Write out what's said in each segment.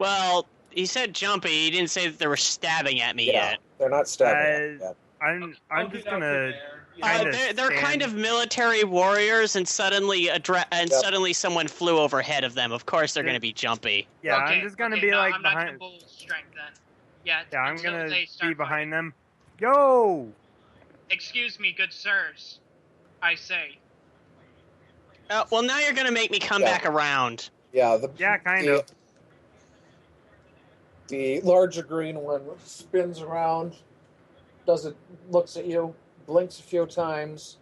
Well, he said jumpy. He didn't say that they were stabbing at me yet. They're not stabbing yet. I'm just gonna They're kind of military warriors, and suddenly suddenly someone flew overhead of them. Of course, they're going to be jumpy. Yeah, I'm just gonna be like I'm not behind. gonna bull strength then. Yeah, I'm gonna they be start behind fighting. them. Yo! Excuse me, good sirs. I say. Well, now you're going to make me come back around. Yeah, kind of. The larger green one spins around, looks at you, blinks a few times.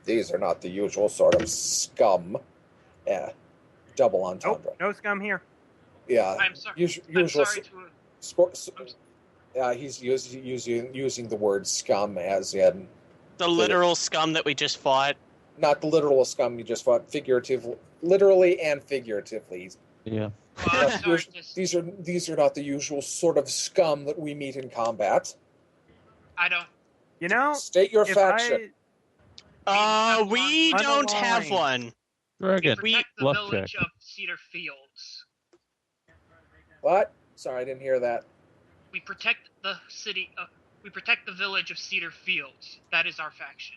These are not the usual sort of scum. Yeah, double entendre. No scum here. Yeah, I'm sorry. Usual. I'm sorry he's using the word scum as in the literal scum that we just fought. Not the literal scum you just fought, literally and figuratively. Yeah. Well, these are not the usual sort of scum that we meet in combat. I don't. You know, state your faction. We don't have one. Dragon. We protect the village of Cedar Fields. What? Sorry, I didn't hear that. We protect the city. We protect the village of Cedar Fields. That is our faction.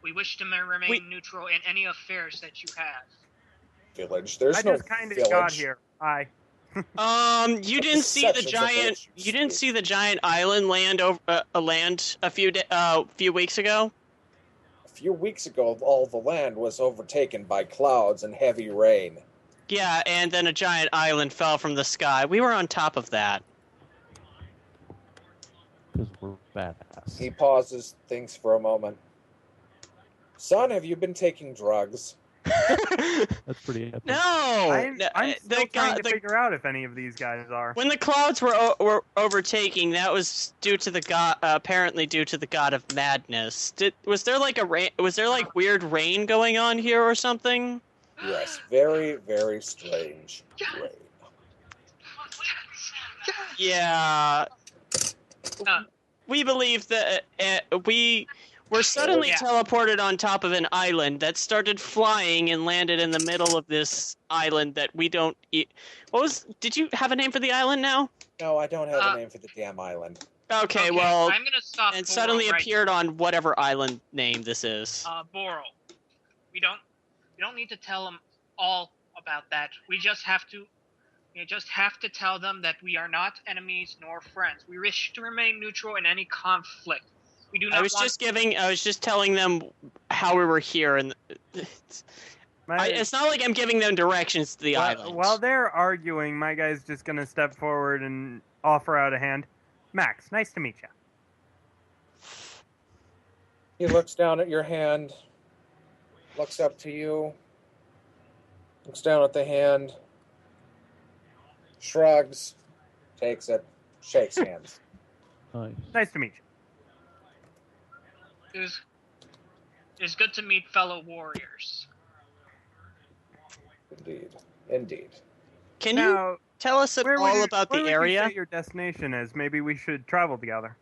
We wish to remain neutral in any affairs that you have. Village. There's I no just kind of village. got here. Hi. You didn't see the giant. You didn't see the giant island land a few weeks ago. A few weeks ago, all the land was overtaken by clouds and heavy rain. Yeah, and then a giant island fell from the sky. We were on top of that. Because we're badass. He pauses, thinks for a moment. Son, have you been taking drugs? That's pretty epic. No! I'm still trying to figure out if any of these guys are. When the clouds were overtaking, that was due to the god, apparently due to the god of madness. Was there like weird rain going on here or something? Yes, very, very strange rain. Yeah. We believe that we were suddenly teleported on top of an island that started flying and landed in the middle of this island that we don't eat. Did you have a name for the island now? No, I don't have a name for the damn island. Okay, well, I'm gonna stop. And suddenly appeared on whatever island name this is. Boral. We don't need to tell them all about that. We just have to tell them that we are not enemies nor friends. We wish to remain neutral in any conflict. We do not. I was just telling them how we were here, and it's not like I'm giving them directions to the island. While they're arguing, my guy's just gonna step forward and offer out a hand. Max, nice to meet you. He looks down at your hand, looks up to you, looks down at the hand, shrugs, takes it, shakes hands. Nice to meet you. It's good to meet fellow warriors. Indeed. Can you tell us all about the area? You say your destination is? Maybe we should travel together.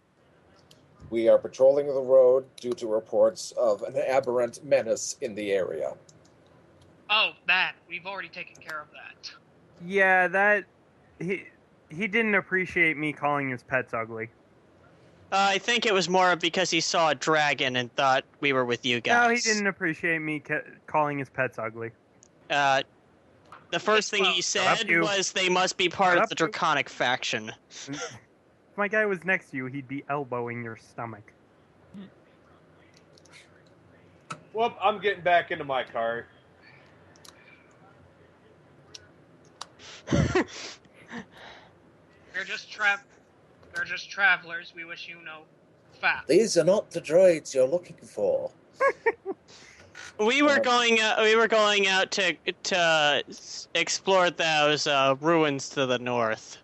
We are patrolling the road due to reports of an aberrant menace in the area. Oh, that. We've already taken care of that. Yeah, that... He didn't appreciate me calling his pets ugly. I think it was more because he saw a dragon and thought we were with you guys. No, he didn't appreciate me calling his pets ugly. The first thing he said was they must be part of the Draconic faction. If my guy was next to you, he'd be elbowing your stomach. Well, I'm getting back into my car. They're just travelers. We wish you no foul. These are not the droids you're looking for. We were going out to explore those ruins to the north.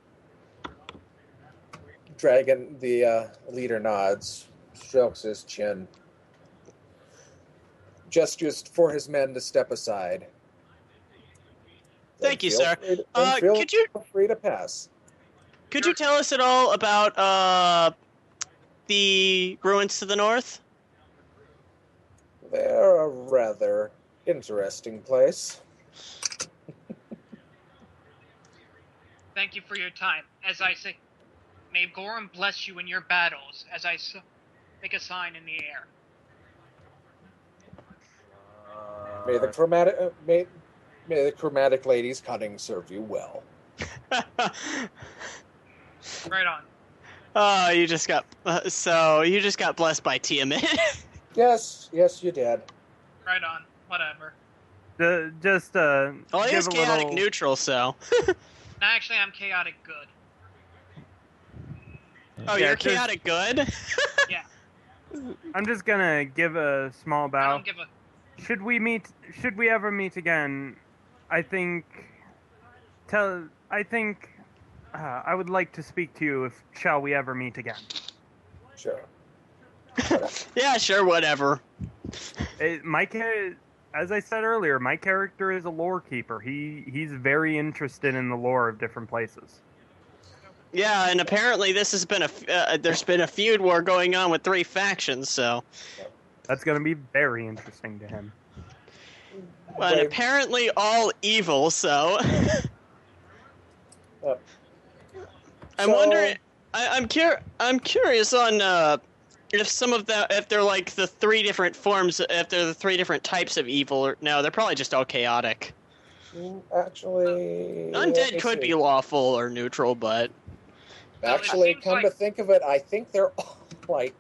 Dragon, the leader nods, strokes his chin, gestures for his men to step aside. Thank you, sir. Could you feel free to pass? Could you tell us at all about the ruins to the north? They're a rather interesting place. Thank you for your time. As I say, may Gorum bless you in your battles, as I make a sign in the air. May the chromatic lady's cutting serve you well. Right on. Oh, you just got blessed by Tiamat. Yes, you did. Right on. Whatever. Just Well, he give is a chaotic little. neutral, so. Actually, I'm chaotic good. Oh, Yeah, you're just- chaotic good? Yeah. I'm just gonna give a small I bow. don't give a. Should we ever meet again, I think I would like to speak to you if shall we ever meet again. Sure. Yeah, sure, whatever. As I said earlier, my character is a lore keeper. He's very interested in the lore of different places. Yeah, and apparently this has been there's been a feud war going on with 3 factions, so. That's going to be very interesting to him. And apparently all evil, so. I'm wondering. I'm curious on if they're like the 3 different forms, if they're the 3 different types of evil. Or, no, they're probably just all chaotic. Actually, Undead could be lawful or neutral, but. Actually, come to think of it, I think they're all like.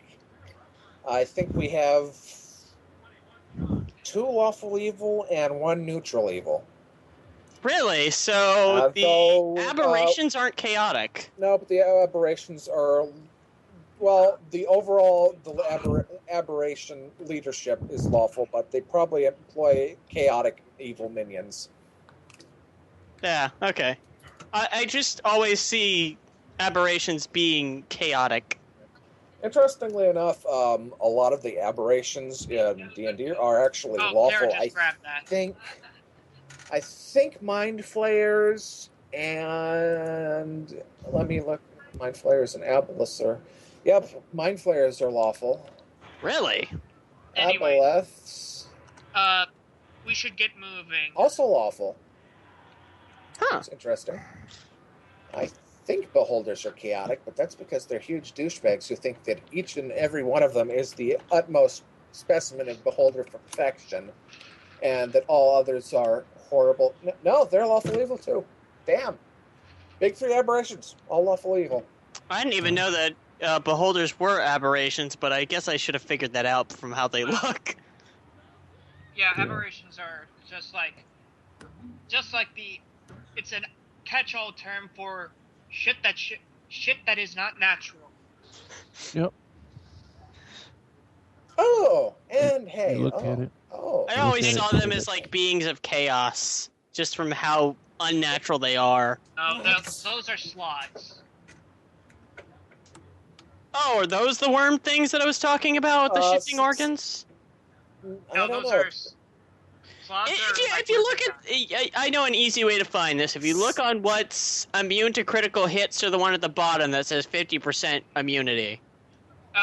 I think we have 2 lawful evil and 1 neutral evil. Really? So the aberrations aren't chaotic? No, but the aberrations are. Well, the overall aberration leadership is lawful, but they probably employ chaotic evil minions. Yeah. Okay. I just always see aberrations being chaotic. Interestingly enough, a lot of the aberrations in D&D are actually lawful. I think Mind Flayers and let me look. Mind Flayers and Aboleths. Yep, Mind Flayers are lawful. Really? Anyway, Aboleths. We should get moving. Also lawful. Huh. That's interesting. I think Beholders are chaotic, but that's because they're huge douchebags who think that each and every one of them is the utmost specimen of Beholder perfection, and that all others are horrible. No, they're lawful evil too. Damn. Big 3 aberrations. All lawful evil. I didn't even know that beholders were aberrations, but I guess I should have figured that out from how they look. Yeah, aberrations are just like it's a catch-all term for shit that is not natural. Yep. Oh, and hey, Look at it. Oh. I always Okay. saw them as like beings of chaos, just from how unnatural they are. No, those are slots. Oh, are those the worm things that I was talking about, the shifting organs? No, those are slots. If you look at, I know an easy way to find this. If you look on what's immune to critical hits, to the one at the bottom that says 50% immunity.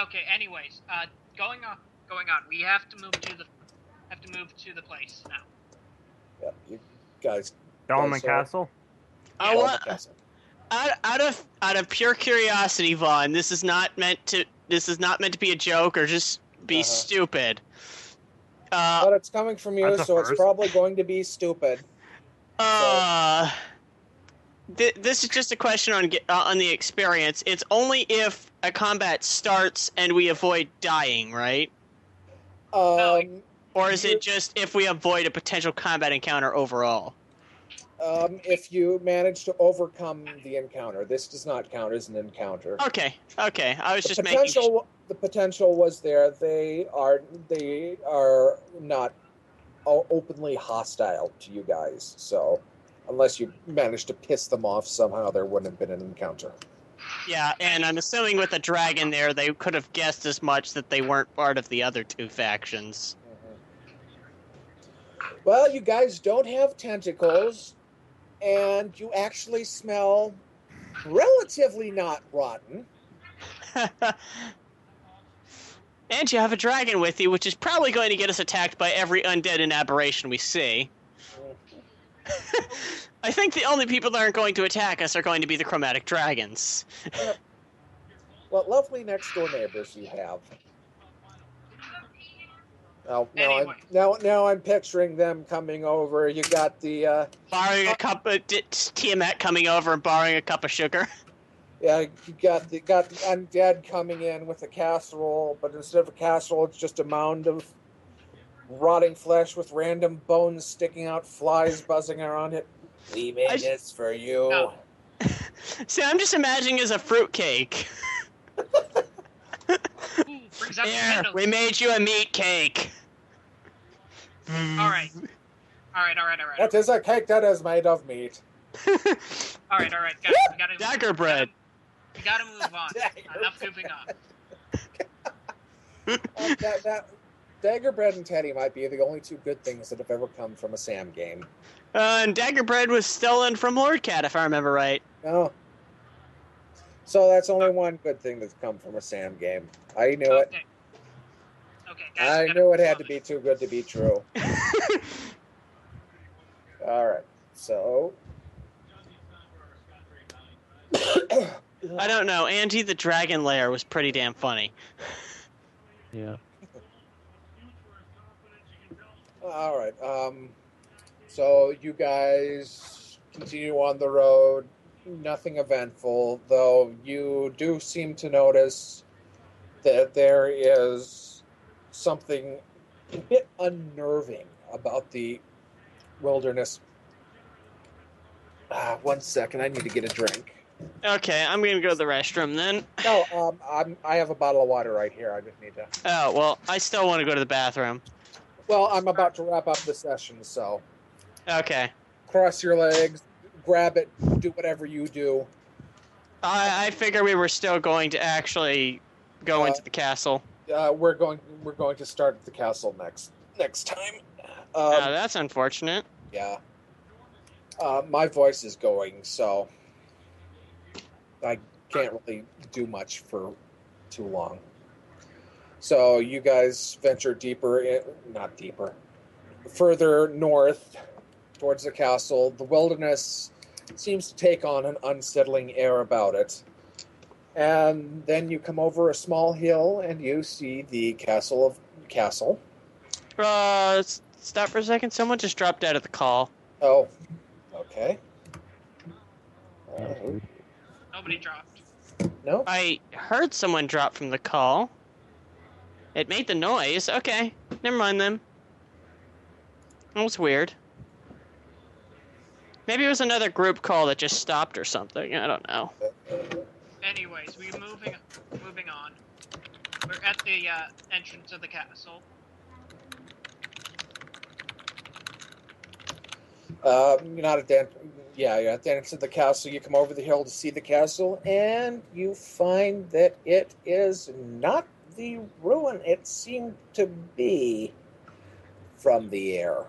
Okay. Anyways, going on. We have to move to the place now. Yeah, you guys. Dalma Castle? Out of pure curiosity, Vaughn, this is not meant to be a joke or just be stupid. But it's coming from you, so it's probably going to be stupid. This is just a question on the experience. It's only if a combat starts and we avoid dying, right? Or is it just if we avoid a potential combat encounter overall? If you manage to overcome the encounter, this does not count as an encounter. Okay. I was just making sure. The potential was there. They are not openly hostile to you guys. So, unless you managed to piss them off somehow, there wouldn't have been an encounter. Yeah, and I'm assuming with the dragon there, they could have guessed as much that they weren't part of the other 2 factions. Well, you guys don't have tentacles, and you actually smell relatively not rotten. And you have a dragon with you, which is probably going to get us attacked by every undead and aberration we see. I think the only people that aren't going to attack us are going to be the chromatic dragons. What lovely next door neighbors you have. Anyway. Now I'm picturing them coming over. You got the Borrowing a cup of Tiamat coming over and borrowing a cup of sugar. yeah, you got the undead coming in with a casserole, but instead of a casserole, it's just a mound of rotting flesh with random bones sticking out, flies buzzing around it. We made this for you. No. See, I'm just imagining as a fruitcake. Ooh, brings out the Here, windows. we made you a meat cake. All right. That is a cake that is made of meat. All right, guys. We gotta Dagger bread. We gotta move on. Enough goofing on. Dagger Bread and Teddy might be the only two good things that have ever come from a Sam game. And Dagger bread was stolen from Lord Cat, if I remember right. No. So that's only one good thing that's come from a Sam game. I knew it. Okay, guys. I we gotta knew it move had on. to be too good to be true. All right. So. I don't know. Andy the Dragon Lair was pretty damn funny. Yeah. All right. So you guys continue on the road. Nothing eventful, though you do seem to notice that there is something a bit unnerving about the wilderness. 1 second, I need to get a drink. Okay, I'm gonna go to the restroom then. No, I have a bottle of water right here. I just need to. Oh, well, I still want to go to the bathroom. Well, I'm about to wrap up the session, so Okay. cross your legs, grab it, do whatever you do. I figure we were still going to actually go into the castle. We're going to start at the castle next time. That's unfortunate. Yeah. My voice is going, so I can't really do much for too long. So you guys venture further north towards the castle. The wilderness seems to take on an unsettling air about it. And then you come over a small hill and you see the castle. Stop for a second. Someone just dropped out of the call. Oh, okay. That's weird. Nobody dropped. No? I heard someone drop from the call. It made the noise. Okay, never mind then. That was weird. Maybe it was another group call that just stopped or something. I don't know. Anyways, we're moving on. We're at the entrance of the castle. You're not at the you're at the entrance of the castle. You come over the hill to see the castle, and you find that it is not the ruin it seemed to be from the air.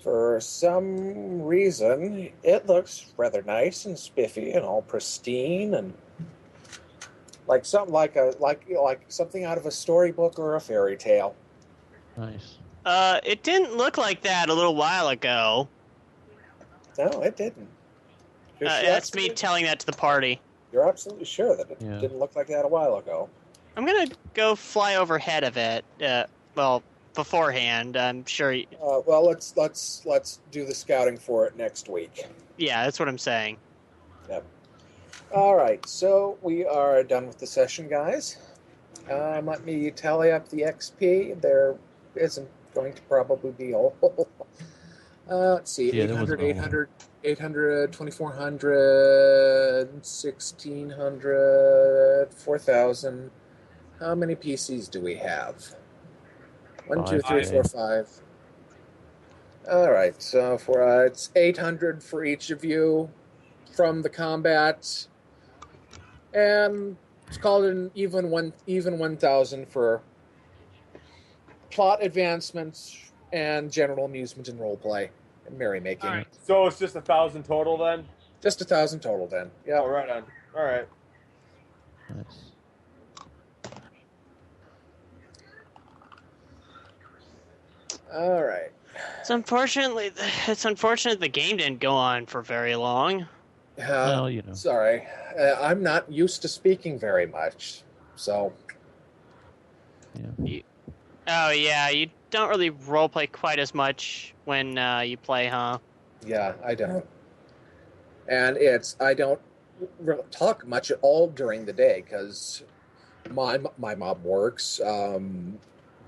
For some reason, it looks rather nice and spiffy and all pristine and like something like something out of a storybook or a fairy tale. Nice. It didn't look like that a little while ago. No, it didn't. That's me telling that to the party. You're absolutely sure that it Yeah. didn't look like that a while ago. I'm gonna go fly overhead of it. Well, beforehand. I'm sure. Well, let's do the scouting for it next week. Yeah, that's what I'm saying. Yep. All right, so we are done with the session, guys. Let me tally up the XP. There isn't going to probably be a whole. Let's see, Yeah, 800, there wasn't a whole. 800, 2400, 1600, 4000. How many PCs do we have? 1, 2, 3, 4, 5. All right, so it's 800 for each of you from the combat, and it's called an even 1,000 for plot advancements and general amusement and roleplay and merrymaking. All right. So it's just 1,000 total then? Just 1,000 total then. Yeah. Oh, right on. All right. Nice. All right. It's unfortunate the game didn't go on for very long. Well, you know. Sorry. I'm not used to speaking very much, so... Yeah. Oh yeah, you don't really roleplay quite as much when you play, huh? Yeah, I don't. And I don't talk much at all during the day, because my mom works.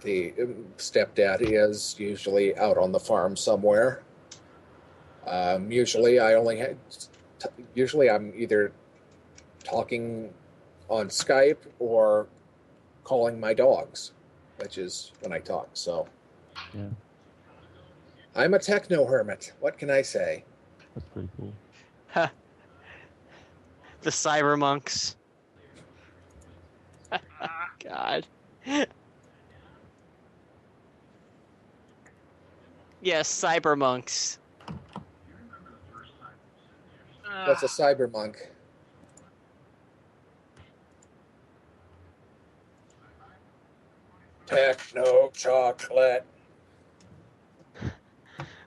The stepdad is usually out on the farm somewhere. Usually I'm either talking on Skype or calling my dogs, which is when I talk. So Yeah. I'm a techno hermit. What can I say? That's pretty cool. The cyber monks. Uh, God. Yes, cyber monks. What's a cyber monk? Techno chocolate.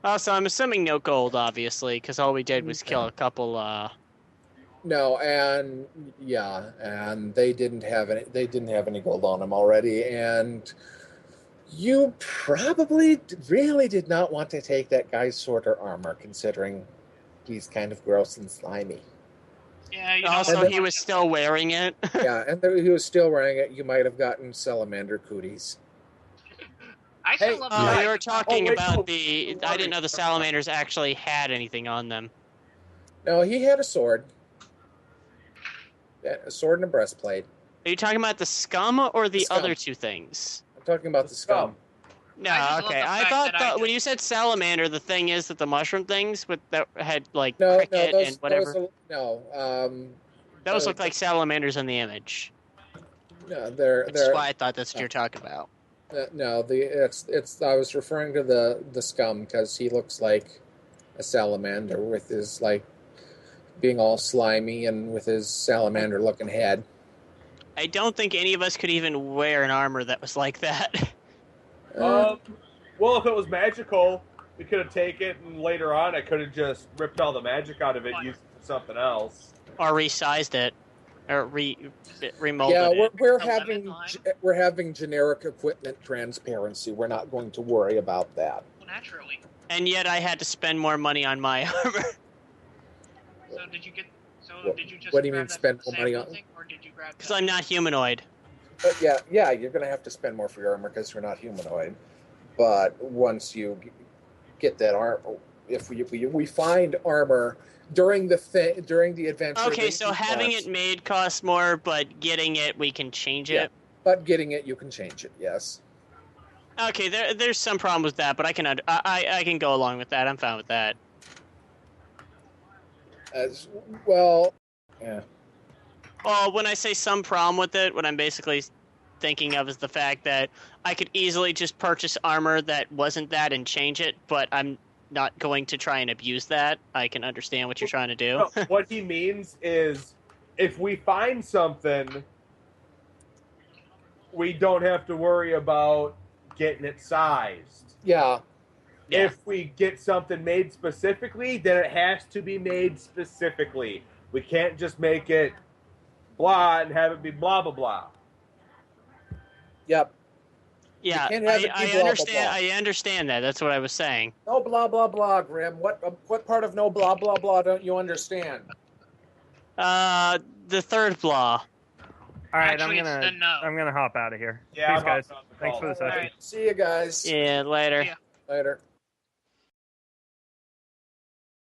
Also, I'm assuming no gold, obviously, because all we did was kill a couple. No, and yeah, and they didn't have any gold on them already, and you probably really did not want to take that guy's sword or armor, considering he's kind of gross and slimy. yeah, you Also, don't he was still wearing it. Yeah, and he was still wearing it. You might have gotten salamander cooties. I still Hey, love Oh, the you were talking wait, about no. the. I didn't know the salamanders actually had anything on them. No, he had a sword. Yeah, a sword and a breastplate. Are you talking about the scum or the Scum. other two things? I'm talking about the scum. No, I just love okay. the I fact thought that I when you said salamander, the thing is that the mushroom things that had like No, cricket and whatever. Those look like salamanders in the image. No, That's why I thought that's what you're talking about. no, it's. I was referring to the scum because he looks like a salamander with his like being all slimy and with his salamander looking head. I don't think any of us could even wear an armor that was like that. Well, if it was magical, we could have taken it, and later on, I could have just ripped all the magic out of it, and used it for something else. Or resized it. Or remolded Yeah, it. we're having generic equipment transparency. We're not going to worry about that. naturally. And yet I had to spend more money on my armor. So did you get? So What- did you just? what do you grab mean that spend from the more money sample on- thing, or did you grab? Because I'm not humanoid. But yeah, you're going to have to spend more for your armor because you're not humanoid. But once you get that armor, if we find armor during the adventure. Okay, so having it made costs more, but getting it, we can change it. But getting it, you can change it. Yes. Okay, there's some problem with that, but I can go along with that. I'm fine with that. As well. Yeah. Well, when I say some problem with it, what I'm basically thinking of is the fact that I could easily just purchase armor that wasn't that and change it, but I'm not going to try and abuse that. I can understand what you're trying to do. No, what he means is, if we find something, we don't have to worry about getting it sized. Yeah. Yeah. If we get something made specifically, then it has to be made specifically. We can't just make it blah and have it be blah blah blah. Yep. Yeah, can't have it be I blah, blah, understand. blah. I understand that. That's what I was saying. No blah blah blah, Grim. What part of no blah blah blah don't you understand? The third blah. All right, Actually, it's the no. I'm gonna hop out of here. Yeah, Peace, guys. I'm hopping on the Thanks call. for the session. Alright, see you guys Yeah, later. Yeah. later.